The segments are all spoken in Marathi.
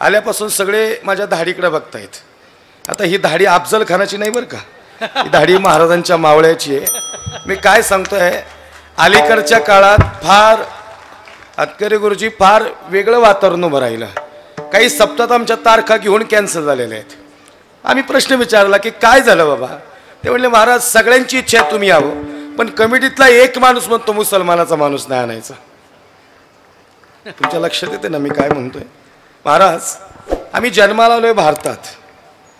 आल्यापासून सगळे माझ्या धाडीकडे बघतायत. आता ही धाडी अफजल खानाची नाही बरं का, ही धाडी महाराजांच्या मावळ्याची आहे. मी काय सांगतोय, अलीकडच्या काळात फार अतकरे गुरुजी फार वेगळं वातावरण उभं राहिलं. काही सप्ताहात आमच्या तारखा घेऊन कॅन्सल झालेल्या आहेत. आम्ही प्रश्न विचारला की काय झालं बाबा. ते म्हणले महाराज सगळ्यांची इच्छा आहे तुम्ही यावं, पण कमिटीतला एक माणूस म्हणतो मुसलमानाचा माणूस नाही आणायचा. तुमच्या लक्षात येते ना मी काय म्हणतोय. महाराज आम्ही जन्माला आलोय भारतात,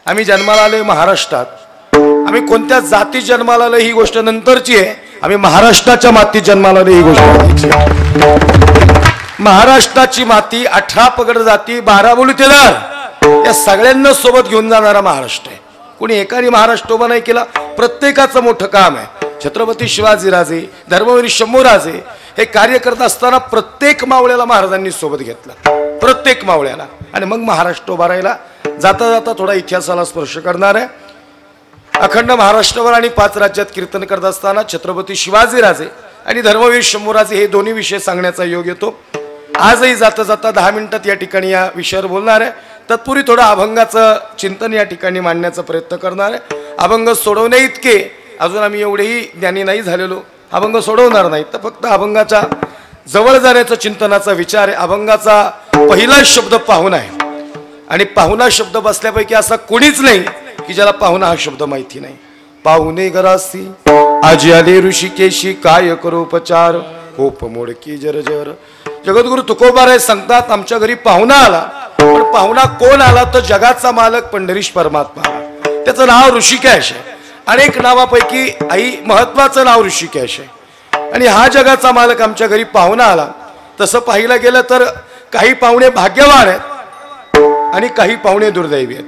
आम्ही जन्माला आलोय महाराष्ट्रात. आम्ही कोणत्या जाती जन्माला आलोय ही गोष्ट नंतरची आहे. आम्ही महाराष्ट्राच्या मातीत जन्माला आलोय ही गोष्ट. महाराष्ट्राची माती 18 पगड जाती 12 बोलतेदार या सगळ्यांना सोबत घेऊन जाणारा महाराष्ट्र आहे. कोणी एकाने महाराष्ट्र उभा नाही केला, प्रत्येकाचं मोठं काम आहे. छत्रपती शिवाजीराजे, धर्मवीर शंभूराजे हे कार्य करत असताना प्रत्येक मावळ्याला महाराजांनी सोबत घेतलं, प्रत्येक मावळ्याला. आणि मग महाराष्ट्र उभा राहिला. जाता जाता थोडा इतिहासाला स्पर्श करणार आहे. अखंड महाराष्ट्रावर आणि 5 राज्यात कीर्तन करत असताना छत्रपती शिवाजीराजे आणि धर्मवीर शंभूराजे हे दोन्ही विषय सांगण्याचा योग येतो. आजही जाता जाता 10 मिनिटात या ठिकाणी या विषयावर बोलणार आहे. तत्पूर्वी थोडं अभंगाचं चिंतन या ठिकाणी मांडण्याचा प्रयत्न करणार आहे. अभंग सोडवणे इतके अजून आम्ही एवढेही ज्ञानी नाही झालेलो, अभंग सोडवणार नाही, तर फक्त अभंगाच्या जवळ जाण्याचा चिंतनाचा विचार आहे. अभंगाचा पहिला शब्द पाहुणा आहे आणि पाहुणा शब्द बसल्यापैकी असा कोणीच नाही की ज्याला पाहुणा हा शब्द माहिती नाही. पाहुणे घरासी आजी आले ऋषिकेशी काय करू उपचार होप मोडकी जरजर. जगद्गुरु तुकोबाराय सांगतात आमच्या घरी पाहुणा आला, पण पाहुणा कोण आला तर जगाचा मालक पंढरीश परमात्मा आला. त्याचं नाव ऋषिकेश आहे. अनेक नावापैकी आई महत्वाचं नाव ऋषिकेश आहे. आणि हा जगाचा मालक आमच्या घरी पाहुणा आला. तसं पाहिलं गेलं तर काही पाहुणे भाग्यवान आहेत आणि काही पाहुणे दुर्दैवी आहेत.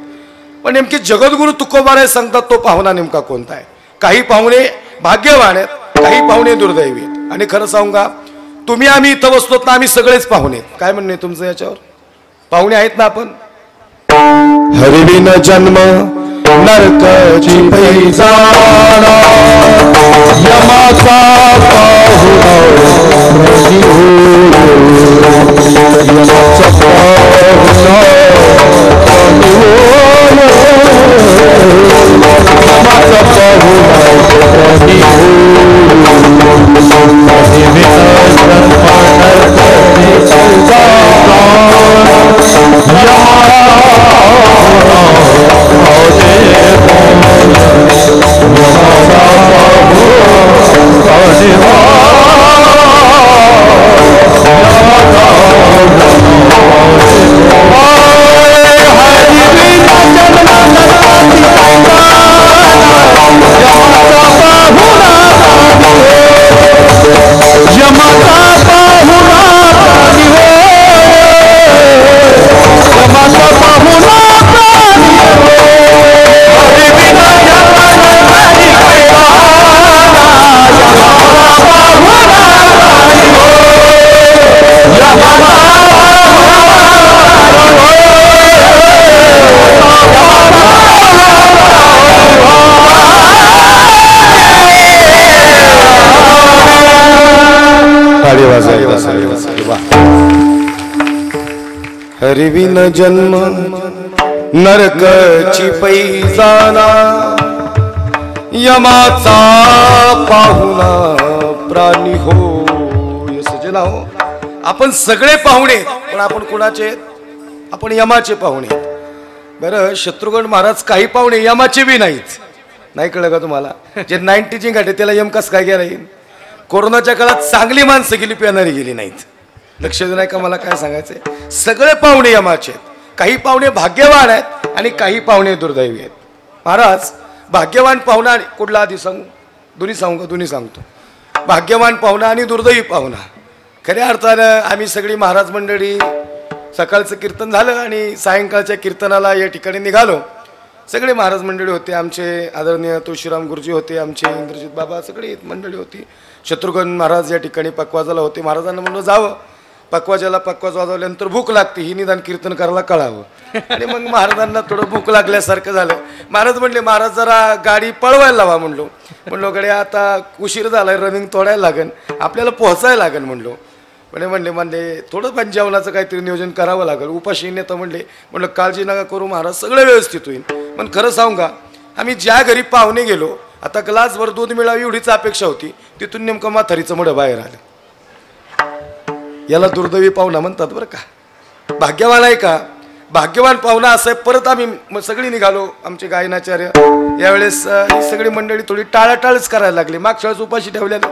पण नेमके जगद्गुरु तुकोबाराय सांगतात तो पाहुणा नेमका कोणता आहे. काही पाहुणे भाग्यवान आहेत, काही पाहुणे दुर्दैवी आहेत. आणि खरं सांगू का, तुम्ही आम्ही इथं बसलो तर आम्ही सगळेच पाहुणे आहेत. काय म्हणणे तुमचं याच्यावर? पाहुणे आहेत ना आपण. हरिविन जन्म नरकाची पैजाणा यमाचा पाहुणा यमाचा हरिविन जन्म नरकाची पैजाणा यमाचा पाहुणा प्राणी हो. सजना हो, आपण सगळे पाहुणे, पण आपण कोणाचे? आपण यमाचे पाहुणे. बरं, शत्रुघ्न महाराज काही पाहुणे यमाचे बी नाहीत. नाही कळलं का तुम्हाला? जे 90ची गाठी त्याला यम कस काय गेला येईल? कोरोनाच्या काळात चांगली माणसं गेली, पिणारी गेली नाहीत. लक्ष देऊ नाही का मला काय सांगायचंय? सगळे पाहुणे यमाचे आहेत. काही पाहुणे भाग्यवान आहेत आणि काही पाहुणे दुर्दैवी आहेत. महाराज भाग्यवान पाहुणा कुठला आधी सांगू? दोन्ही सांगू का? दोन्ही सांगतो. भाग्यवान पाहुणा आणि दुर्दैवी पाहुणा. खऱ्या अर्थानं आम्ही सगळी महाराज मंडळी सकाळचं कीर्तन झालं आणि सायंकाळच्या कीर्तनाला या ठिकाणी निघालो. सगळे महाराज मंडळी होते. आमचे आदरणीय तुळशीराम गुरुजी होते, आमचे इंद्रजित बाबा, सगळी मंडळी होती. शत्रुघ्न महाराज या ठिकाणी पकवाजाला होते. महाराजांना म्हणलं जावं, पकवाजाला पकवाज वाजवल्यानंतर भूक लागते, ही निदान कीर्तन करायला कळावं. आणि मग महाराजांना थोडं भूक लागल्यासारखं झालं. महाराज म्हणले महाराज जरा गाडी पळवायला लावा. म्हणलो गड्या आता उशीर झालाय, रनिंग तोडायला लागेल, आपल्याला पोहोचायला लागेल. म्हणलो म्हणले थोडं पण जेवणाचं काहीतरी नियोजन करावं लागेल. उपाशी नेतं म्हणलं काळजी नका करू महाराज, सगळं व्यवस्थित होईल. पण खरं सांगू का, आम्ही ज्या घरी पाहुणे गेलो, आता ग्लासभर दूध मिळावी एवढीच अपेक्षा होती, तिथून नेमकं म्हातारीचं मुडं बाहेर आलं. याला दुर्दैवी पाहुणा म्हणतात बरं का. भाग्यवान आहे का, भाग्यवान पाहुणा असं. परत आम्ही सगळी निघालो, आमचे गायनाचार्य. यावेळेस ही सगळी मंडळी थोडी टाळाटाळच करायला लागली. मागच्या वेळेस उपाशी ठेवल्याने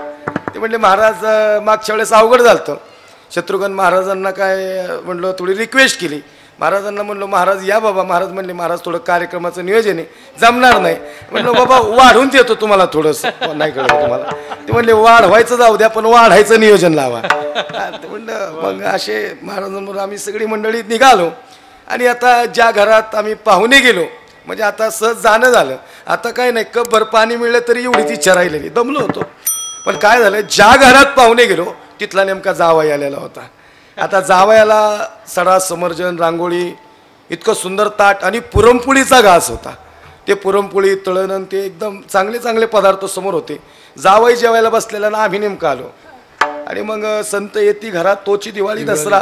ते म्हणले महाराज मागच्या वेळेस अवघड झालं. शत्रुघ्न महाराजांना काय म्हणलं, थोडी रिक्वेस्ट केली महाराजांना. म्हणलो महाराज या बाबा. महाराज म्हणले महाराज थोडं कार्यक्रमाचं नियोजन आहे, जमणार नाही. म्हणलं बाबा वाढून देतो तुम्हाला थोडंसं. नाही कळलं तुम्हाला. ते म्हणले वाढवायचं जाऊ द्या, पण वाढायचं नियोजन लावा. म्हणलं मग असे महाराजांबरोबर आम्ही सगळी मंडळी निघालो. आणि आता ज्या घरात आम्ही पाहुणे गेलो, म्हणजे आता सहज जाणं झालं. आता काय नाही, कपभर पाणी मिळलं तरी एवढीच इच्छा राहिलेली, दमलो होतो. पण काय झालं, ज्या घरात पाहुणे गेलो तिथला नेमका जावई आलेला होता. आता जावयाला सडा, समर्जन, रांगोळी, इतकं सुंदर ताट आणि पुरणपोळीचा घास होता. ते पुरणपोळी, तळण, ते एकदम चांगले चांगले पदार्थ समोर होते. जावई जेवायला बसलेला ना आम्ही नेमकं आलो. आणि मग संत येती घरात तोची दिवाळी दसरा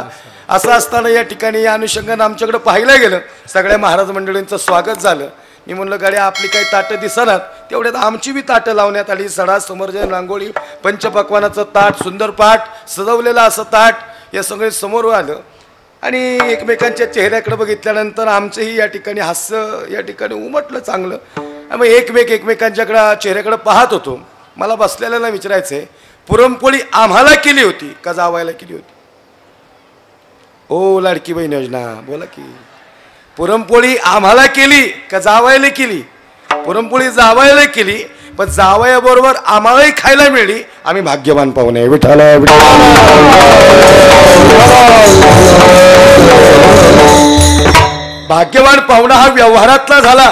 असं असताना या ठिकाणी या अनुषंगानं आमच्याकडे पाहायला गेलं. सगळ्या महाराज मंडळींचं स्वागत झालं. मी म्हणलं गाड्या आपली काही ताटं दिसणार, तेवढ्यात आमची बी ताटं लावण्यात आली. सडा, समर्जन, रांगोळी, पंचपक्वानाचं ताट, सुंदर पाट सजवलेलं असं ताट, या सगळे समोर आलं. आणि एकमेकांच्या चेहऱ्याकडे बघितल्यानंतर आमचंही या ठिकाणी हास्य या ठिकाणी उमटलं चांगलं. मग एकमेकांच्याकडे चेहऱ्याकडे पाहत होतो. मला बसलेल्याला विचारायचं आहे, पुरणपोळी आम्हाला केली होती का जावायला केली होती? ओ लाडकी बहीण योजना बोला की, पुरणपोळी आम्हाला केली का जावायला केली? पुरणपोळी जावायला केली, पण जावयाबरोबर आम्हालाही खायला मिळली. आम्ही भाग्यवान पाहुणे. विठाला भाग्यवान पाहुणा हा व्यवहारातला झाला,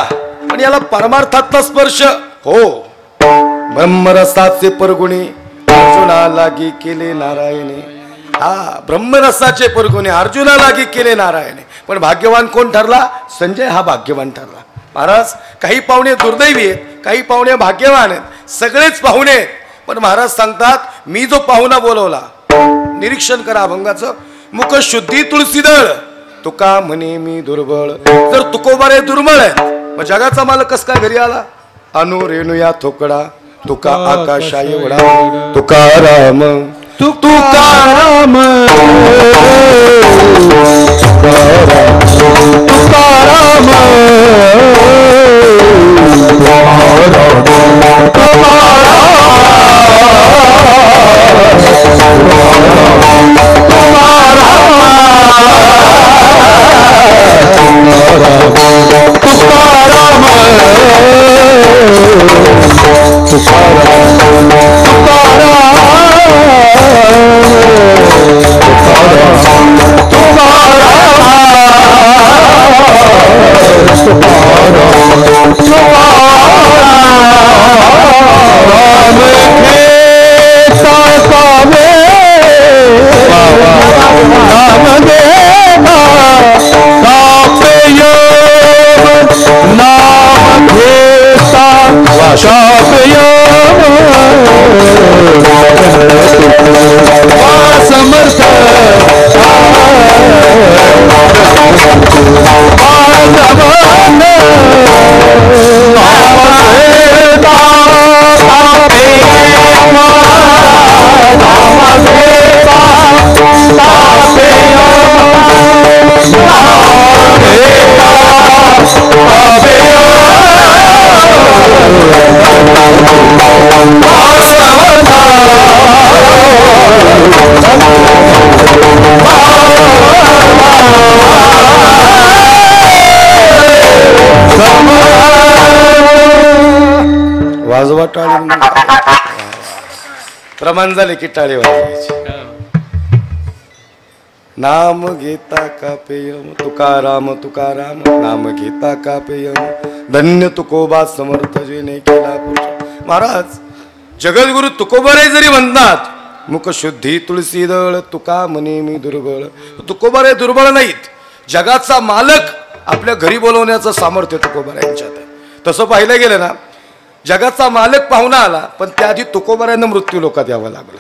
पण याला परमार्थातला स्पर्श. हो, ब्रह्मरसाचे परगुणी अर्जुना लागी केले नारायणे. हा, ब्रह्मरसाचे परगुणे अर्जुना लागी केले नारायणे. पण भाग्यवान कोण ठरला? संजय हा भाग्यवान ठरला. महाराज, काही पाहुणे दुर्दैवी आहेत, काही पाहुणे भाग्यवान आहेत, सगळेच पाहुणे आहेत. पण महाराज सांगतात, मी जो पाहुणा बोलवला, निरीक्षण करा अभंगाचं. मुख शुद्धी तुळशीदळ, तुका म्हणे मी दुर्बळ. जर तुकोबारे दुर्बळ आहे, मग जगाचा मालक कस काय घरी आला? अनु रेणुया थोकडा, तुका आकाशा एवढा. तुकाराम तुकाराम तुकाराम समर्थ वाजवा टाळी. प्रमाण झाले की टाळी वाजवायची. नाम घेता का पेयम तुकाराम तुकाराम, नाम घेता का पेयम धन्य तुकोबा समर्थ जेने केला पुरुष. महाराज, जगद्गुरु तुकोबारे जरी म्हणतात, मुख शुद्धी तुळशीदळ, तुका म्हणे मी दुर्बळ. तुकोबारे दुर्बळ नाहीत. जगाचा मालक आपल्या घरी बोलवण्याचं सामर्थ्य तुकोबाऱ्यांच्यात आहे. तसं पाहिलं गेलं ना, जगाचा मालक पाहुणा आला, पण त्याआधी तुकोबाऱ्यांना मृत्यू लोकात यावं लागलं.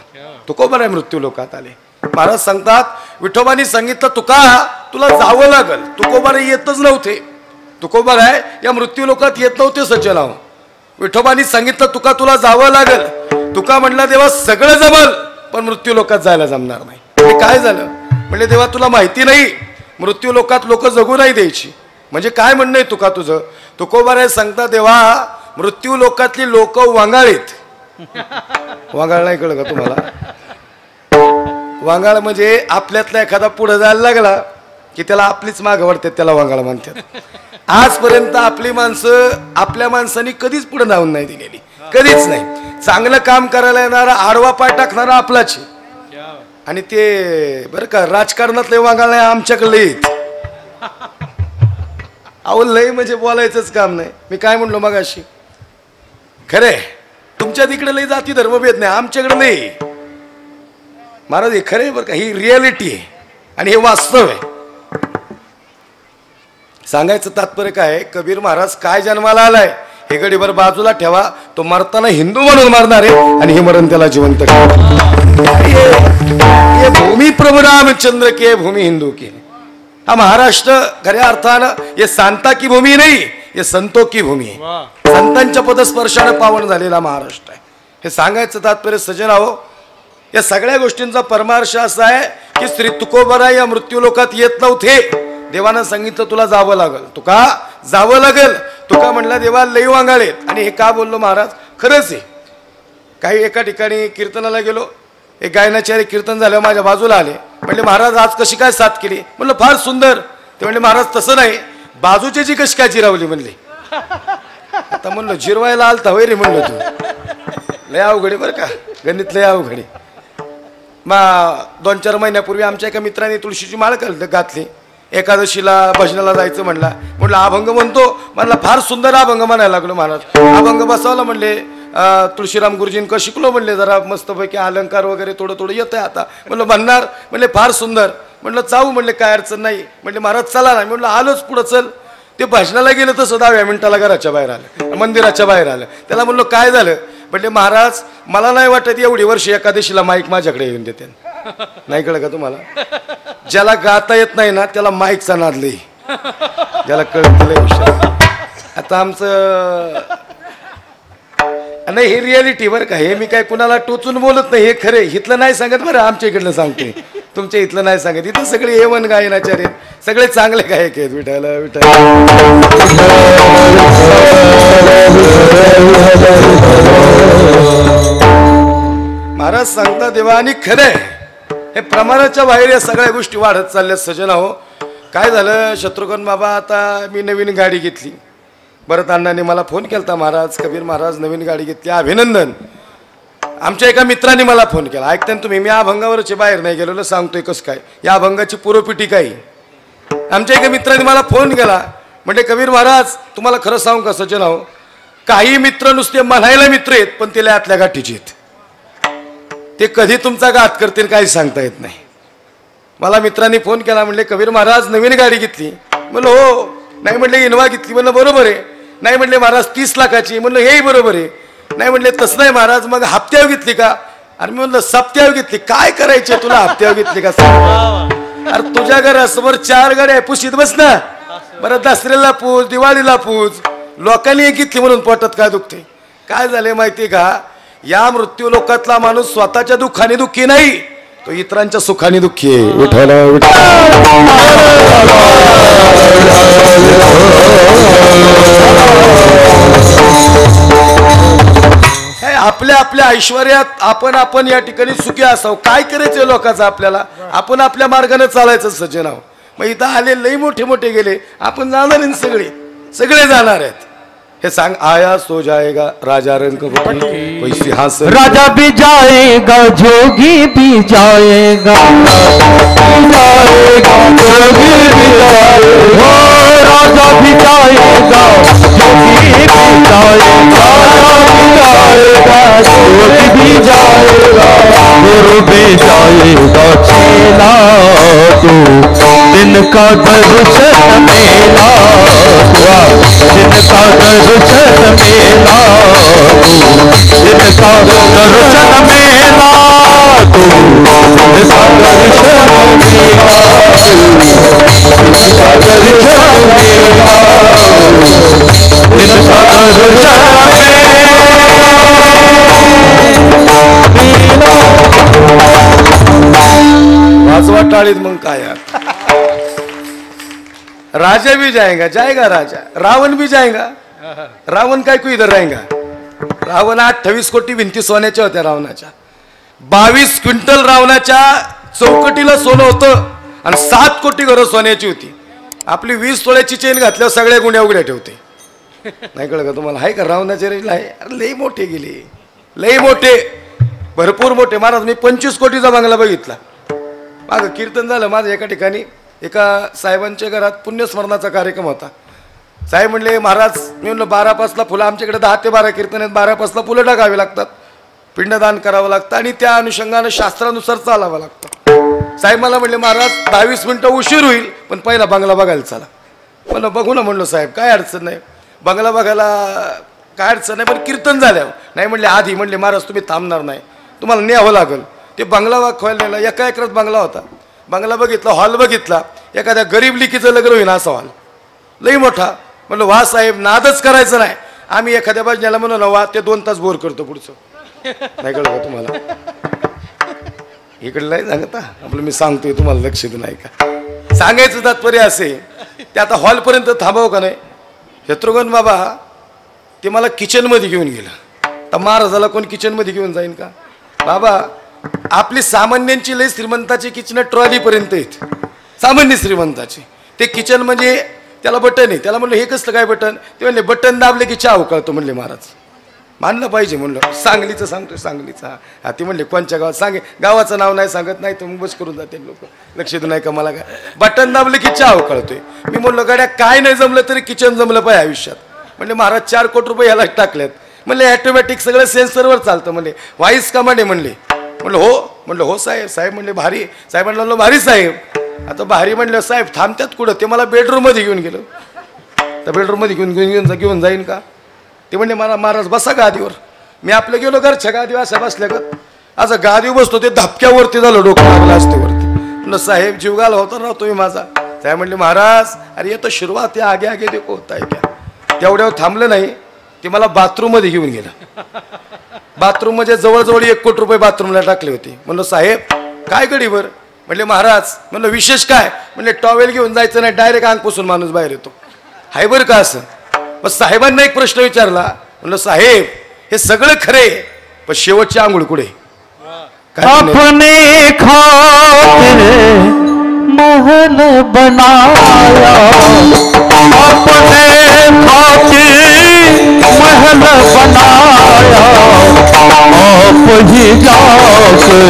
तुकोबाऱ्या मृत्यू लोकात आले. महाराज सांगतात विठोबानी सांगितलं तुका तुला जावं लागल. तुकोबाराय येतच नव्हते. तुकोबाराय या मृत्यू लोकात येत नव्हते सज्जनाव. विठोबानी सांगितलं तुका तुला जावं लागल. तुका म्हणला देवा सगळं जमल पण मृत्यू लोकात जायला जमणार नाही. म्हणजे काय झालं म्हणजे देवा तुला माहिती नाही मृत्यू लोकात लोक जगू नाही द्यायची. म्हणजे काय म्हणणं आहे तुका तुझं. तुकोबाराय सांगता देवा मृत्यू लोकातली लोक वांगाळीत. वांगाळ नाही कळलं का तुम्हाला. वांगाळ म्हणजे आपल्यातला एखादा पुढे जायला लागला की त्याला आपलीच माग वाढते त्याला वांगाळ म्हणतात. आजपर्यंत आपली माणसं आपल्या माणसांनी कधीच पुढे जाऊन नाही दिलेली कधीच नाही. चांगलं काम करायला येणारा आडवा पाय टाकणारा आपलाच आणि ते बरं का राजकारणातले वांगाळ नाही आमच्याकडे येत. अहो लय म्हणजे बोलायचंच काम नाही. मी काय म्हणलो मगाशी खरे तुमच्या तिकडे लय जाती धर्मभेद नाही आमच्याकडे नाही महाराज. हे खरे बरं का ही रियालिटी आहे आणि हे वास्तव आहे. सांगायचं तात्पर्य काय कबीर महाराज काय जन्माला आलाय हे गडीभर बाजूला ठेवा. तो मरताना हिंदू म्हणून मारणार आहे आणि हे मरण त्याला जिवंत ये भूमी प्रभु रामचंद्र के भूमी हिंदू की. हा महाराष्ट्र खऱ्या अर्थानं ये सांता की भूमी नाही ये संतों की भूमी आहे. संतांच्या पदस्पर्शाने पावन झालेला महाराष्ट्र आहे. हे सांगायचं तात्पर्य सज्जनाहो या सगळ्या गोष्टींचा परमार्थ असा आहे की श्री तुकोबाराय या मृत्यू लोकात येत नव्हते. देवानं सांगितलं तुला जावं लागल. तुका जावं लागेल. तुका म्हणला देवा लई वांगाळेत. आणि हे का बोललो महाराज खरंच आहे. काही एका ठिकाणी कीर्तनाला गेलो एक गायनाचार्य कीर्तन झालं माझ्या बाजूला आले म्हणले महाराज आज कशी काय साथ केली. म्हणलं फार सुंदर. ते म्हणले महाराज तसं नाही बाजूची जी कशी काय जिरावली म्हणले. आता म्हणलं जिरवायला आलता होय रे म्हणलं तू लय अवघडी बरं का गणित लय अवघडी. मग 2-4 महिन्यापूर्वी आमच्या एका मित्राने तुळशीची माळ घातली. एकादशीला भजनाला जायचं म्हणला. म्हटलं अभंग म्हणतो म्हणला फार सुंदर अभंग म्हणायला लागलो महाराज. अभंग बसवला म्हणले तुळशीराम गुरुजींक शिकलो म्हणले जरा मस्तपैकी अलंकार वगैरे थोडं थोडं येतंय आता. म्हणलं म्हणणार म्हणले फार सुंदर. म्हणलं चावू म्हणले काय अडचण नाही. म्हणले महाराज चला नाही. म्हणलं आलोच पुढं चल. ते भजनाला गेलं तर 10 मिनिटाला घराच्या बाहेर आलं मंदिराच्या बाहेर आलं. त्याला म्हणलो काय झालं. म्हणले महाराज मला नाही वाटत एवढी वर्ष एकादशीला माईक माझ्याकडे येऊन देते. नाही कळलं का तुम्हाला. ज्याला गाता येत नाही ना त्याला माईकचा नाद लई. ज्याला कळत आता आमचं नाही हे रियालिटी बरं का. हे मी काय कुणाला टोचून बोलत नाही. हे खरे इथलं नाही सांगत बरं आमच्या इकडलं सांगते. तुमच्या इथलं नाही सांगत. इथं सगळे A1 गायनाचार्य सगळे चांगले गायक आहेत. विठाला विठा महाराज सांगता देवा आणि खरे हे प्रमाणाच्या बाहेर या सगळ्या गोष्टी वाढत चालल्या सजना हो. काय झालं शत्रुघ्न बाबा आता मी नवीन गाडी घेतली. भरत अण्णांनी मला फोन केला महाराज कबीर महाराज नवीन गाडी घेतली अभिनंदन. आमच्या एका मित्राने मला फोन केला ऐकताना तुम्ही मी अभंगावरचे बाहेर नाही गेलेलो सांगतोय कसं काय या अभंगाची पूर्वपीठी काही. आमच्या एका मित्राने मला फोन केला म्हणजे कबीर महाराज तुम्हाला खरं सांगू का सज्जन हो काही मित्र नुसते म्हणायला मित्र आहेत पण ते आतल्या गाठीचे आहेत. ते कधी तुमचा घात करतील काही सांगता येत नाही. मला मित्रांनी फोन केला म्हणले कबीर महाराज नवीन गाडी घेतली. म्हणलं हो. नाही म्हणले इनोवा घेतली. म्हणलं बरोबर आहे. नाही म्हणले महाराज 30 लाखाची. म्हणलं हेही बरोबर आहे. नाही म्हणले तसं नाही महाराज मग हप्त्यावर घेतली का. अरे मी म्हणलं सप्त्यावर घेतली. काय करायचे तुला हप्त्यावर घेतली का. अरे तुझ्या घरासमोर 4 गाड्या पुशीत बस ना. बरं दसऱ्याला पूज दिवाळीला पूज. लोकांनी एक घेतली म्हणून पोटात काय दुखते. काय झाले माहिती का या मृत्यू लोकातला माणूस स्वतःच्या दुःखाने दुःखी नाही तो इतरांच्या सुखाने दुःखी आहे. आपल्या आपल्या ऐश्वर्यात आपण या ठिकाणी सुखी असावं. काय करायचं लोकांचं आपल्याला आपण आपल्या मार्गाने चालायचं सज्जन आहो. मग इथं आले लई मोठे मोठे गेले आपण जाणार आहे सगळे जाणार आहेत. हे सांग आया सो जाएगा राजा रंग कोई सिंहासन राजा भी जाएगा जोगी भी जाएगा जोगी भी जाएगा राजा भी जाएगा जोगी भी जाएगा जोगी भी जाएगा गुरु भी जाएगा चेला तू दिन का दर्शन मेला दिन का दर्शन मेला जिनका दर्शन मेला वाजवा टाळीत मग काय यार. राजा भी जाएगा जाएगा राजा, रावण भी जाएगा. रावण काय को इधर रहेगा. रावण 28 कोटी भिंती सोन्याच्या होत्या रावणाच्या. 22 क्विंटल रावणाच्या चौकटीला सोनं होतं आणि 7 कोटी घरं सोन्याची होती. आपली 20 तोळ्याची चेन घातल्यावर सगळ्या गुण्या उघड्या ठेवते. नाही कळलं का तुम्हाला. आहे का रावणाचे रेल आहे. अरे लई मोठे गेले, लई मोठे, भरपूर मोठे. महाराज मी 25 कोटीचा बंगला बघितला. मागं कीर्तन झालं माझं एका ठिकाणी. एका साहेबांच्या घरात पुण्यस्मरणाचा कार्यक्रम होता. साहेब म्हणले महाराज, मी म्हणलं 12 फुलं, आमच्याकडे 10 ते 12 कीर्तन आहेत. 12 फुलं टाकावी लागतात, पिंडदान करावं लागतं आणि त्या अनुषंगानं शास्त्रानुसार चालावं लागतं. साहेब मला म्हणले महाराज 22 मिनिटं उशीर होईल, पण पहिला बंगला बघायला चला. म्हणलं बघू ना. म्हणलो साहेब काय अडचण नाही, बंगला बघायला काय अडचण नाही, पण कीर्तन झाल्यावर नाही. म्हणले आधी. म्हणले महाराज तुम्ही थांबणार नाही, तुम्हाला न्यावं लागेल. ते बंगला वाखवायला नेला. एका एकरात बंगला होता. बंगला बघितला, हॉल बघितला, एखाद्या गरीब लिकीचं लग्न होईना असा हॉल, लई मोठा. म्हणलं वा साहेब नादच करायचं नाही. आम्ही एखाद्या बाजण्याला म्हणून वा ते 2 तास बोर करतो पुढचं. नाही कळलं का तुम्हाला. इकडे नाही सांगता आपलं, मी सांगतोय तुम्हाला लक्ष देऊ नाही का. सांगायचं तात्पर्य असे, ते आता हॉलपर्यंत थांबावं का नाही. शत्रुघ्न बाबा ते मला किचनमध्ये घेऊन गेलं. तर महाराजाला कोण किचनमध्ये घेऊन जाईन का. बाबा आपली सामान्यांची लई श्रीमंताची किचन ट्रॉलीपर्यंत आहेत, सामान्य श्रीमंताची. ते किचन म्हणजे त्याला बटन आहे. त्याला म्हणलं हे कसलं काय बटन. ते म्हणले बटन दाबले की चहा उकळतो. म्हणले महाराज मानलं पाहिजे. म्हणलं सांगलीचं सांगतोय, सांगलीचा. हा ते म्हणले कोणच्या गावात सांगे, गावाचं नाव नाही सांगत नाही तर मग बस करून जाते लोक. लक्ष देऊ नाही का मला. काय बटन दाबले की चहा उकळतोय. मी म्हणलो गाड्या काय नाही जमलं तरी किचन जमलं पाहिजे आयुष्यात. म्हणले महाराज 4 कोटी रुपये याला टाकलेत. म्हणले ॲटोमॅटिक सगळं सेन्सरवर चालतं. म्हणले व्हॉइस कमांड आहे. म्हणले म्हणलं हो. म्हणलं हो साहेब. साहेब म्हणले भारी. साहेब म्हणलं भारी साहेब. आता भारी म्हणलं साहेब थांबतात कुठं. ते मला बेडरूममध्ये घेऊन गेलं. तर बेडरूममध्ये घेऊन जाईन का. ते म्हणले मला महाराज बसा गादीवर. मी आपलं गेलो घरच्या गादीवर असा बसल्या का असं गादीवर बसतो. ते धपक्यावरती झालं, डोकं लागलं असते वरती. म्हणलं साहेब जीव घाला होता ना तुम्ही माझा. साहेब म्हणले महाराज अरे ये तो सुरुवात आहे, आगे आगे देखो होता है क्या. तेवढ्यावर थांबलं नाही. ते मला बाथरूममध्ये घेऊन गेलं. बाथरूम म्हणजे जवळजवळ 1 कोटी रुपये बाथरूमला टाकले होते. म्हणलं साहेब काय गडीवर. म्हणले महाराज. म्हणलं विशेष काय. म्हणले टॉवेल घेऊन जायचं नाही, डायरेक्ट अंग पुसून माणूस बाहेर येतो. हाय बरं का असं. मग साहेबांना एक प्रश्न विचारला. म्हणलं साहेब हे सगळं खरे, पण शेवटची आंघोळ कुठे. अपने खातिर महल बनाया, अपने खातिर महल बनाया, आप ही जाकर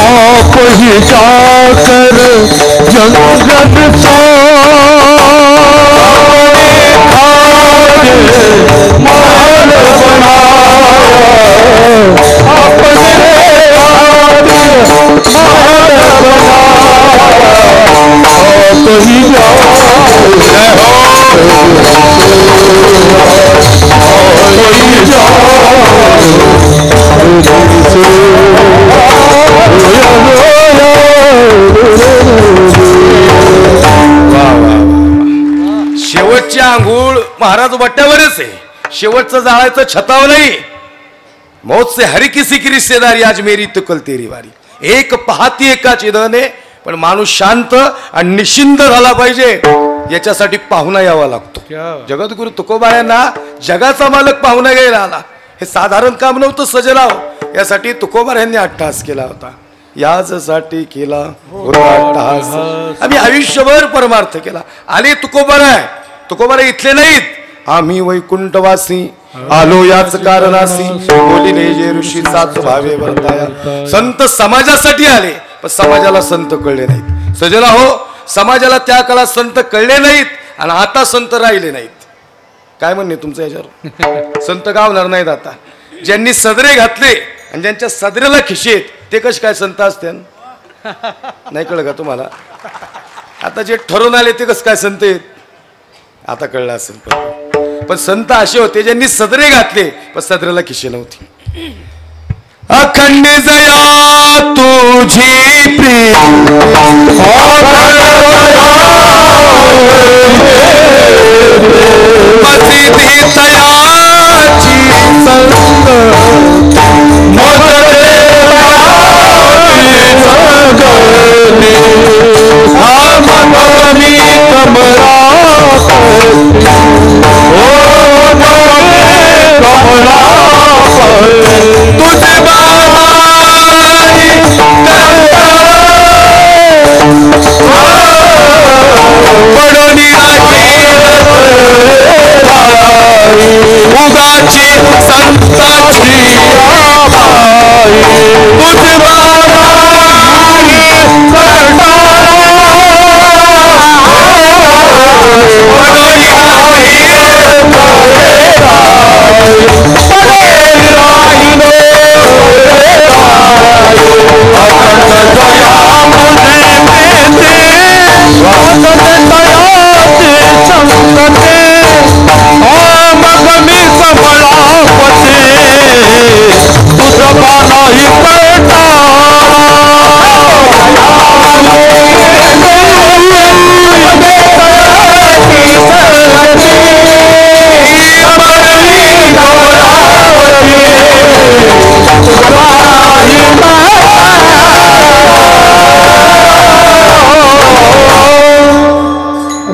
आप ही जाकर जंगल सा महल बनाया, अपने आप ही शेवटची आंघोळ महाराज बट्ट्यावरच आहे. शेवटचं जाळायचं छताव नाही. मौत से हरी किसी की रिश्तेदारी, आज मेरी तुकल तेरी वारी. एक पहाती एकाची धने. पण माणूस शांत आणि निश्चिंत झाला पाहिजे याच्यासाठी पाहुणा यावा लागतो. जगद्गुरु तुकोबायांना जगाचा मालक पाहुणा घ्यायला आला. हे साधारण काम नव्हतं सजराव. यासाठी तुकोबार यांनी अट्टहास केला होता. याचसाठी केला अट्टहास. आम्ही आयुष्यभर परमार्थ केला. आले तुकोबार आहे. तुकोबार इथले नाहीत. आम्ही वैकुंठवासी आलो याच कारणासी, बोलिले जे ऋषी सात भावे वर्ताया. संत समाजासाठी आले, पण समाजाला संत कळले नाहीत. सजना हो, समाजाला त्या काळात संत कळले नाहीत आणि आता संत राहिले नाहीत. काय म्हणणे तुमचं याच्यावर. संत गावणार नाहीत आता. ज्यांनी सदरे घातले आणि ज्यांच्या सदरेला खिशेत ते कसे काय संत असते. नाही कळलं का तुम्हाला. आता जे ठरून आले ते कसं काय संत आहेत. आता कळलं असेल. पण संत असे होते ज्यांनी सदरे घातले पण सदरेला खिशे नव्हती. अखंड जया तुझी प्रिय मस्जिदी तयाची संग उगाची संताची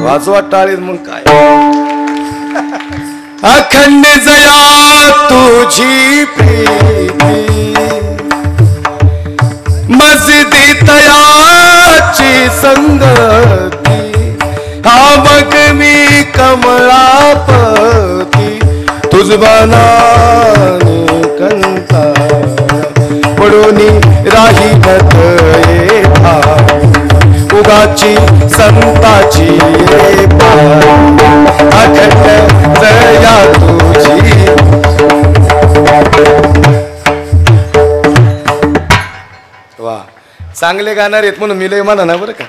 वाजवा टाळीत मग काय अखंड जया तुझी प्रीती मस्जिदी तयाची संगती हा मग मी कमळापती तुझबानाने कंता पडून राहीलत येता उगाची संताची अखंड जया तुझी वा चांगले गाणार आहेत म्हणून मी लय म्हणा ना बरं का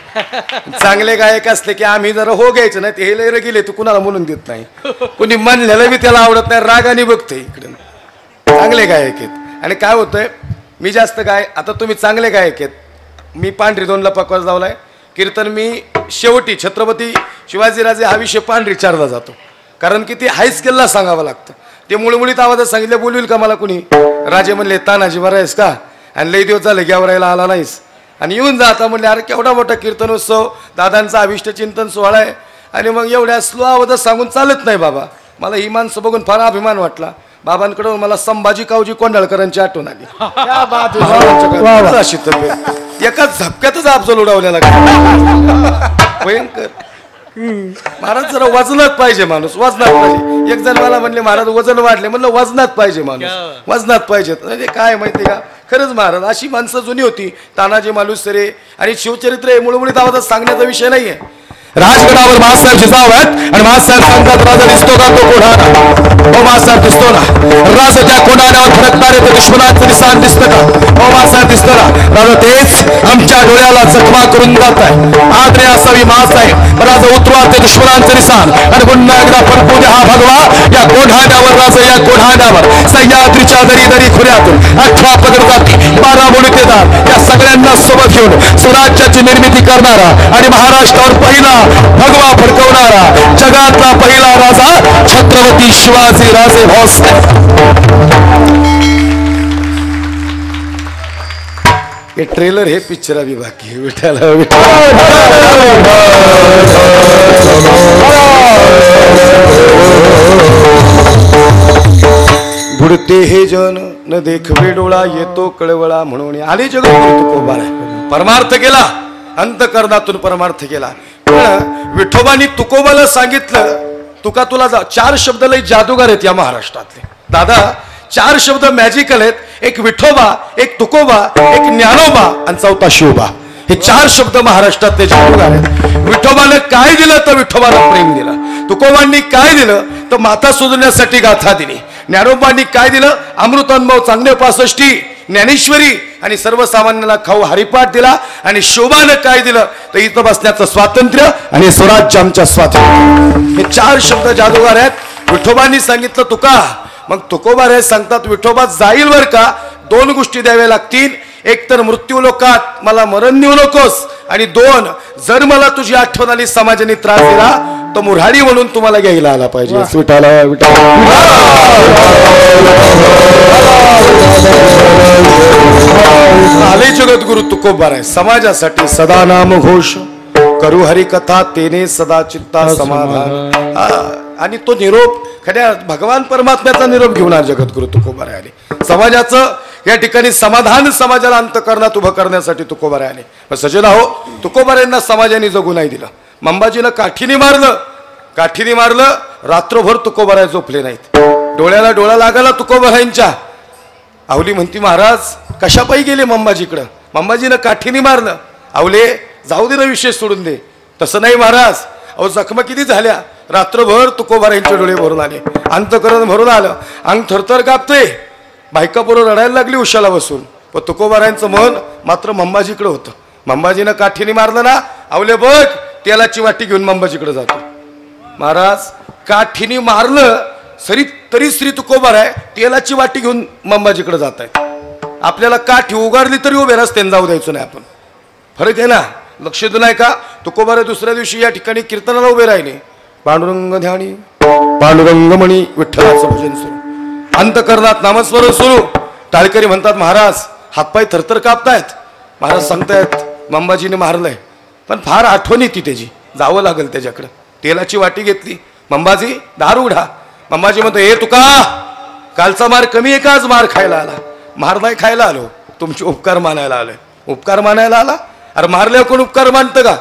चांगले गायक असले की आम्ही जरा हो घ्यायचं नाही ते लय गेले तू कुणाला म्हणून देत नाही कुणी म्हणलेलं बी त्याला आवडत नाही रागाने बघते इकडे चांगले गायक आहेत आणि काय होतंय मी जास्त आता तुम्ही चांगले गायक आहेत मी पांढरी दोनला पकवास लावलाय कीर्तन मी शेवटी छत्रपती शिवाजीराजे हा विषय पांढरी चारला जातो कारण की ते हाय स्केलला सांगावं लागतं ते मुळमुळीत आवाजात सांगितलं बोलविल का मला कुणी राजे म्हणले तानाजी बरा आहेस का आणि लई दिवस झाले गेवरायला आला नाहीस आणि येऊन जा आता म्हणले अरे केवढा मोठा कीर्तनोत्सव दादांचा अभिष्ट चिंतन सोहळा आहे आणि मग एवढ्या स्लो आवाजात सांगून चालत नाही बाबा मला ही माणसं बघून फार अभिमान वाटला बाबांकडून मला संभाजी कावजी कोंडाळकरांची आठवण आली अशी तब्येत एकाच झपक्यातच अफजल उडवलेला भयंकर महाराज जरा वजनात पाहिजे माणूस वजनात पाहिजे एक जण मला म्हणले महाराज वजन वाढले म्हणलं वजनात पाहिजे माणूस वजनात पाहिजे काय माहिती का खरंच महाराज अशी माणसं जुनी होती तानाजी मालुसरे आणि शिवचरित्र हे मुळमुळीत आवाजात सांगण्याचा विषय नाहीये राजगडावर मासाहेब जिजाऊ आहेत आणि मासाहेब सांगतात राजा दिसतो का तो कोढाणा हो मासाहेब दिसतो ना राजा त्या कोढाण्यावर फडकणारे ते दुश्मनाचं निशाण दिसतं का हो मासाहेब दिसतो ना राजा तेच आमच्या डोळ्याला जखमा करून जात आहे आदरे असावी मासाहेब राजा उतरवा ते दुश्मनांचं निशाण आणि पुन्हा एकदा फडकू द्या हा भगवा या कोढाण्यावर राजा या कोढाण्यावर सह्याद्रीच्या दरी दरी खुऱ्यातून 18 पगड जाती 12 मुलुतेदार या सगळ्यांना सोबत घेऊन स्वराज्याची निर्मिती करणारा आणि महाराष्ट्रावर पहिला भगवा फडकवणारा जगातला पहिला राजा छत्रपती शिवाजी राजे भोसले हे ट्रेलर हे पिक्चर अभी बाकी विठ्ठल बुडते हे जन न देखवे डोळा येतो कळवळा म्हणून आले जग परमार्थ केला अंतकरणातून परमार्थ केला विठोबानी तुकोबाला सांगितलं तुका तुला 4 शब्द लय जादूगार आहेत या महाराष्ट्रातले दादा 4 शब्द मॅजिकल आहेत एक विठोबा एक तुकोबा एक ज्ञानोबा आणि 4था शिवबा हे 4 शब्द महाराष्ट्रातले जादूगार आहेत विठोबाने काय दिलं तर विठोबाला प्रेम दिलं तुकोबांनी काय दिलं तर माता सुधरण्यासाठी गाथा दिली ज्ञानोबांनी काय दिलं अमृतानुभव चांगले 65 ज्ञानेश्वरी आणि सर्वसामान्याला खाऊ हरिपाठ दिला आणि शोभानं काय दिलं तर इथं बसण्याचं स्वातंत्र्य आणि स्वराज्य आमच्या स्वातंत्र्य हे 4 शब्द जादूगार आहेत विठोबांनी सांगितलं तुका मग तुकोबा रे सांगतात विठोबा जाईल वर का दोन गोष्टी द्याव्या लागतील. एक तर मृत्यू लोकात मला मरण देऊ नकोस, आणि दोन, जर मला तुझी आठवण आली, समाजाने त्रास दिला, तर मुरारी म्हणून तुम्हाला घ्यायला आला पाहिजे. विठाला आले जगद्गुरु तुकोबार आहे. समाजासाठी सदा नाम घोष करू हरी कथा, तेने सदा चित्ता समाधान. आणि तो निरोप खऱ्या भगवान परमात्म्याचा निरोप घेऊन जगद्गुरु तुकोबार आले. समाजाचं या ठिकाणी समाधान समाजाला अंतःकरणात उभं करण्यासाठी तुकोबार आले. सजना हो, तुकोबारांना समाजाने जगू नाही दिलं. मंबाजीनं काठीने मारलं. रात्रभर तुकोबारा झोपले नाहीत. डोळ्याला डोळा लागला तुकोबारांच्या. आवली म्हणती, महाराज कशापायी गेले मंबाजीकडं? मंबाजीनं काठीने मारलं. आवले जाऊ दे ना, विषय सोडून दे. तसं नाही महाराज, अहो जखमा किती झाल्या. रात्रभर तुकोबारांचे डोळे भरून आले, अंतकरण भरून आलं, अंग थरथर कापते. बायका पोरं रडायला लागली उशाला बसून. पण तुकोबारांचं मन मात्र मंबाजीकडे होतं. मंबाजीनं काठीने मारलं ना, आवले बघ तेलाची वाटी घेऊन मंबाजीकडे जातो. महाराज काठीने मारलं तरी श्री तुकोबार आहे तेलाची वाटी घेऊन मंबाजीकडे जात आहे. आपल्याला काठी उगारली तरी उभे रस्त्याने जाऊ द्यायचं नाही आपण. फरक आहे ना, लक्ष दिलं नाही का? तुकोबार दुसऱ्या दिवशी या ठिकाणी कीर्तनाला उभे राहिले. पांडुरंग ध्यानी पांडुरंग म्हणी विठ्ठलाचं भजन सुरू, अंतकरणात नामस्मरण सुरू. टाळकरी म्हणतात, महाराज हातपाय थरथर कापतायत. महाराज सांगतायत मंबाजीने मारलंय, पण फार आठवण येते त्याची, जावं लागेल त्याच्याकडं. तेलाची वाटी घेतली. मंबाजी दार उघडा. मंबाजी म्हणतो, हे तुका कालचा मार कमी आहे का आज मार खायला आला? मार नाही खायला आलो, तुमचे उपकार मानायला आलोय. उपकार मानायला आला? अरे मारल्यावर कोण उपकार मानतं का?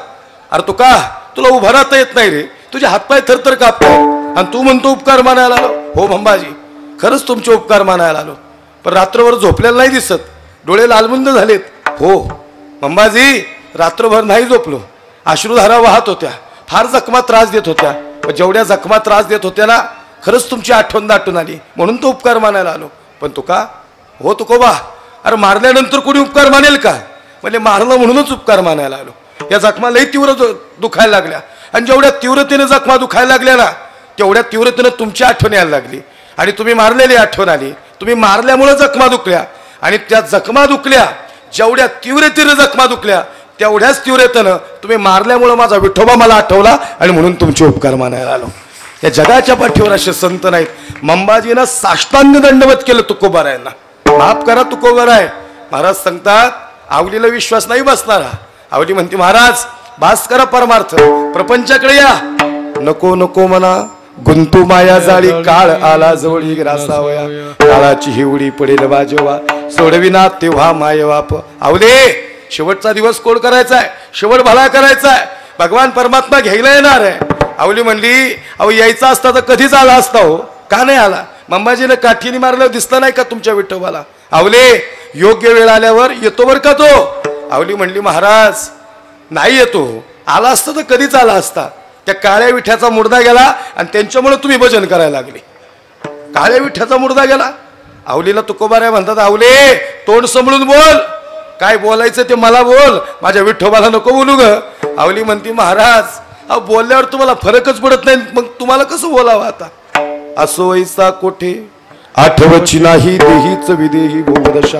अरे तुका तुला उभा राहता येत नाही रे, तुझे हातपाय थरथर कापताय आणि तू म्हणतो उपकार मानायला आलो. हो मंबाजी, खरंच तुमचे उपकार मानायला आलो, पण रात्रभर झोपलेला नाही दिसत, डोळे लालबुंद झालेत. हो मंबाजी, रात्रभर नाही झोपलो, अश्रुधारा वाहत होत्या, फार जखमा त्रास देत होत्या. जेवढ्या जखमा त्रास देत होत्या ना, खरंच तुमची आठवण दाटून आली म्हणून तो उपकार मानायला आलो. पण तुका, हो तुकोबा, अरे मारल्यानंतर कोणी उपकार मानेल का? म्हणजे मारलं म्हणूनच उपकार मानायला आलो. या जखमा लई तीव्र दुखायला लागल्या, आणि जेवढ्या तीव्रतेने जखमा दुखायला लागल्या ना, तेवढ्या तीव्रतेने तुमची आठवण यायला लागली, आणि तुम्ही मारलेली आठवण आली. तुम्ही मारल्यामुळे जखमा दुखल्या, आणि त्या जखमा दुखल्या, जेवढ्या तीव्रतेने जखमा दुखल्या तेवढ्याच तीव्रतेनं तुम्ही मारल्यामुळे माझा विठोबा मला आठवला, आणि म्हणून तुमचे उपकार मानायला आलो. या जगाच्या पाठीवर असे संत नाहीत. मंबाजीनं साष्टांग दंडवत केलं तुकोबारायांना. माफ करा तुकोबाराय. महाराज सांगतात, आवलीला विश्वास नाही बसणारा. आवली म्हणते, महाराज भास करा परमार्थ, प्रपंचाकडे या. नको नको म्हणा गुंतू माया जाळी, काळ आला जवळी ग्रासावया, काळाची हिवडी पडेल वाजवा, सोडविना तेव्हा माय वाप. आवले शेवटचा दिवस कोड करायचा आहे, शेवट भला करायचा आहे, भगवान परमात्मा घ्यायला येणार आहे. आवली म्हणली, अहो यायचा असता तर कधीच आला असता. हो का नाही आला? मंबाजीनं काठीने मारलं दिसलं नाही का तुमच्या विठोबाला? आवले योग्य वेळ आल्यावर येतो बर का तो. आवली म्हणली, महाराज नाही येतो, आला असता तर कधीच आला असता. त्या काळ्या विठ्याचा मुर्दा गेला, आणि त्यांच्यामुळे तुम्ही भजन करायला लागले. काळ्या विठ्याचा मुर्दा गेला. आवलीला तुकोबाराय म्हणतात, आवले तोंड सांभाळून बोल, काय बोलायचं ते मला बोल, माझ्या विठोबाला नको बोलू ग. आवली म्हणती, महाराज अहो बोलल्यावर तुम्हाला फरकच पडत नाही, मग तुम्हाला कसं बोलावं आता? असो ऐसा कोठे आठवची नाही देहीच विदेही भोगदशा,